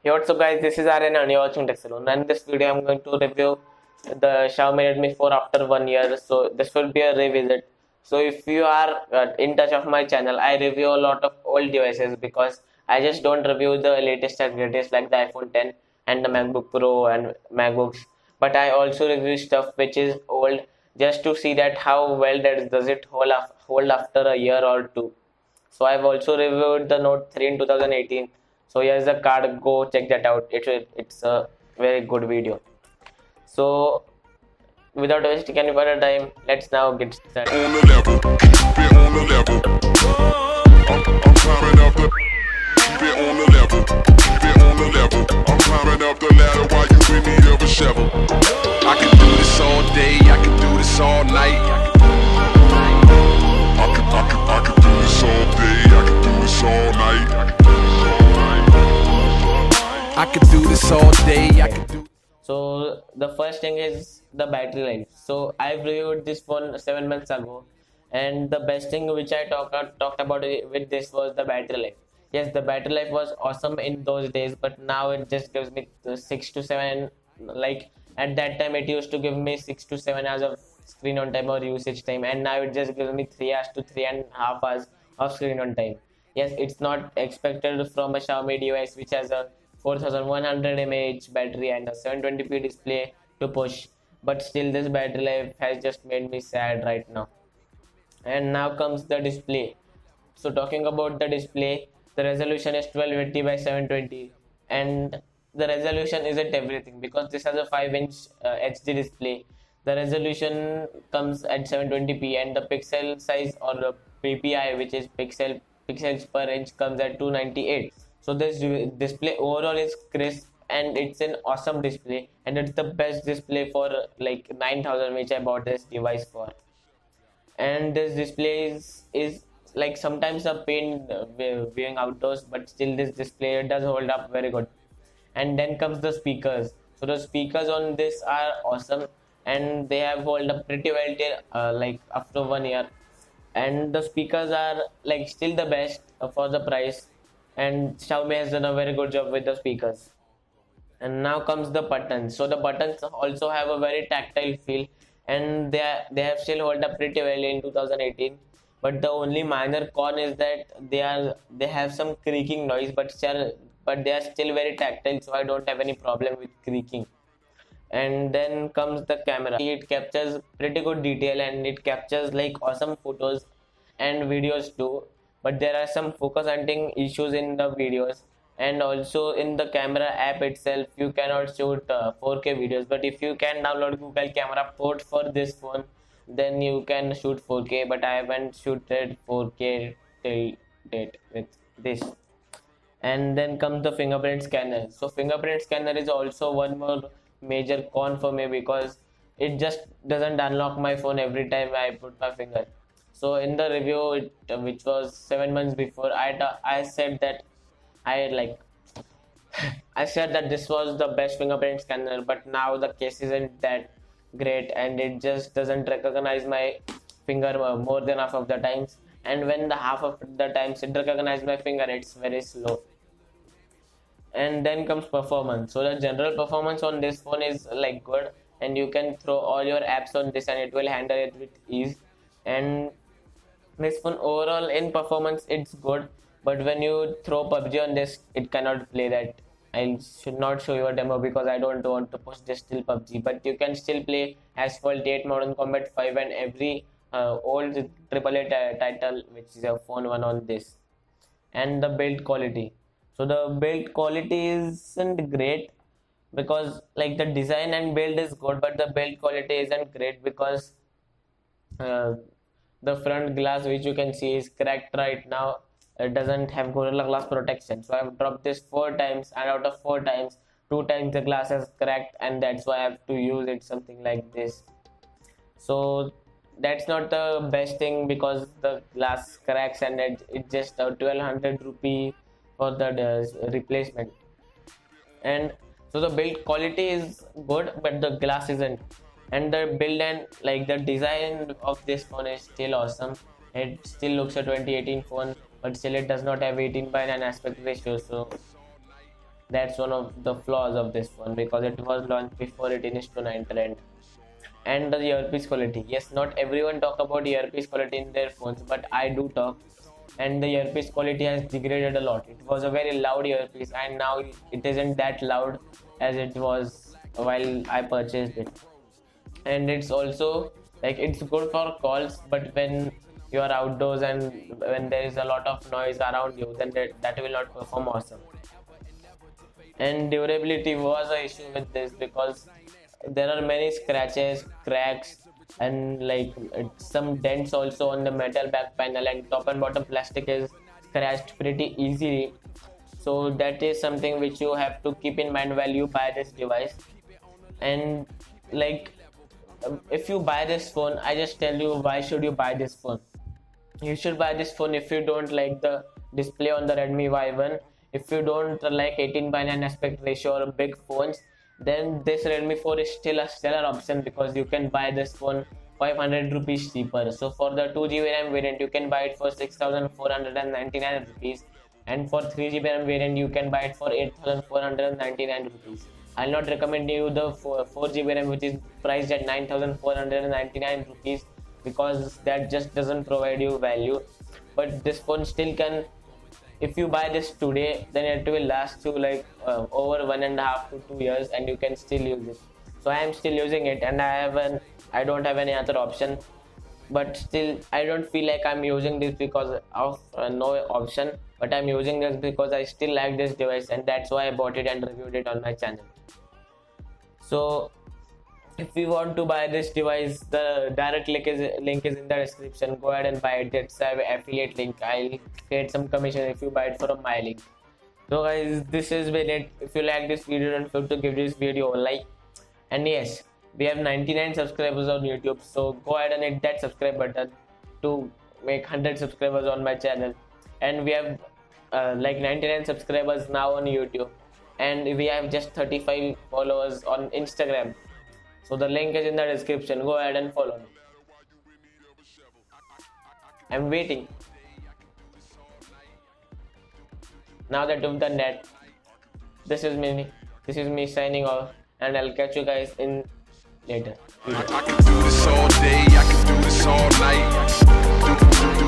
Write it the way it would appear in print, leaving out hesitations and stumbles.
Hey, what's up guys, this is Aryan and you're watching Tech Salon. And in this video I'm going to review the Xiaomi Redmi 4 after 1 year. So this will be a revisit. So if you are in touch of my channel, I review a lot of old devices because I just don't review the latest and greatest like the iPhone 10 and the MacBook Pro and MacBooks. But I also review stuff which is old just to see that how well that does it hold after a year or two. So I've also reviewed the Note 3 in 2018. So here's the card. Go check that out. It's a very good video. So without wasting any further time, let's now get started. On the level, keep it on the level. I'm climbing up the, keep it on the level, keep it on the level. I'm climbing up the ladder while you in need of a shovel. I can do this all day, I can do this all night. I can do this all day, I can do this all night. I can do this all day, I can do. So the first thing is the battery life. So I've reviewed this phone 7 months ago, and the best thing which I talked about with this was the battery life. Yes, the battery life was awesome in those days, but now it just gives me 6 to 7. Like at that time, it used to give me 6 to 7 hours of screen on time or usage time, and now it just gives me 3 hours to 3.5 hours of screen on time. Yes, it's not expected from a Xiaomi device which has a 4100 mAh battery and a 720p display to push, but still this battery life has just made me sad right now. And now comes the display. So talking about the display, the resolution is 1280 by 720, and the resolution isn't everything because this has a 5-inch HD display. The resolution comes at 720p, and the pixel size or the PPI, which is pixels per inch, comes at 298. So this display overall is crisp and it's an awesome display, and it's the best display for like 9,000 which I bought this device for. And this display is like sometimes a pain viewing outdoors, but still this display does hold up very good. And then comes the speakers. So the speakers on this are awesome, and they have held up pretty well till like after 1 year. And the speakers are like still the best for the price, and Xiaomi has done a very good job with the speakers. And now comes the buttons. So the buttons also have a very tactile feel, and they have still held up pretty well in 2018. But the only minor con is that they have some creaking noise, but they are still very tactile, so I don't have any problem with creaking. And then comes the camera. It captures pretty good detail, and it captures like awesome photos and videos too, but there are some focus hunting issues in the videos. And also in the camera app itself you cannot shoot 4K videos, but if you can download Google Camera Port for this phone, then you can shoot 4K, but I haven't shooted 4K till date with this. And then comes the fingerprint scanner. So fingerprint scanner is also one more major con for me because it just doesn't unlock my phone every time I put my finger. So in the review which was 7 months before, I said that I like I said that this was the best fingerprint scanner, but now the case isn't that great, and it just doesn't recognize my finger more than half of the times. And when the half of the times it recognizes my finger, it's very slow. And then comes performance. So the general performance on this phone is like good, and you can throw all your apps on this and it will handle it with ease. And this phone overall in performance it's good, but when you throw PUBG on this, it cannot play that. I should not show you a demo because I don't want to push this till PUBG, but you can still play Asphalt 8, Modern Combat 5, and every old AAA title which is a phone one on this. And the build quality. So the build quality isn't great because like the design and build is good, but the build quality isn't great because uh, the front glass which you can see is cracked right now. It doesn't have Gorilla Glass protection, so I've dropped this 4 times, and out of 4 times, 2 times the glass is cracked, and that's why I have to use it something like this. So that's not the best thing because the glass cracks, and it just 1200 rupee for the replacement. And so the build quality is good, but the glass isn't. And the build and like the design of this phone is still awesome. It still looks a 2018 phone, but still it does not have 18:9 aspect ratio. So That's one of the flaws of this phone, because it was launched before it finished to 9 trend. And the earpiece quality, yes, not everyone talk about earpiece quality in their phones, but I do talk. And the earpiece quality has degraded a lot. It was a very loud earpiece, and now it isn't that loud as it was while I purchased it. And it's also like, it's good for calls, but when you are outdoors and when there is a lot of noise around you, then that will not perform awesome. And durability was a issue with this, because there are many scratches, cracks, and like some dents also on the metal back panel, and top and bottom plastic is scratched pretty easily. So that is something which you have to keep in mind while you buy this device. And like, if you buy this phone, I just tell you, why should you buy this phone? You should buy this phone if you don't like the display on the Redmi Y1. If you don't like 18:9 aspect ratio or big phones, then this Redmi 4 is still a stellar option, because you can buy this phone 500 rupees cheaper. So for the 2GB RAM variant, you can buy it for 6,499 rupees, and for 3GB RAM variant, you can buy it for 8,499 rupees. I'll not recommend you the 4GB RAM, which is priced at 9,499 rupees, because that just doesn't provide you value. But this phone still can, if you buy this today, then it will last you like over 1.5 to 2 years, and you can still use it. So I am still using it, and I don't have any other option. But still, I don't feel like I'm using this because of no option, but I'm using this because I still like this device, and that's why I bought it and reviewed it on my channel. So if you want to buy this device, the direct link is in the description. Go ahead and buy it. It's an affiliate link. I'll get some commission if you buy it from my link. So guys, this is been it. If you like this video, don't forget to give this video a like. And yes, we have 99 subscribers on YouTube, so go ahead and hit that subscribe button to make 100 subscribers on my channel. And we have like 99 subscribers now on YouTube, and we have just 35 followers on Instagram. So the link is in the description. Go ahead and follow me. I'm waiting. Now that you've done that, this is me signing off, and I'll catch you guys in later video. I can do this all day, I can do this all night.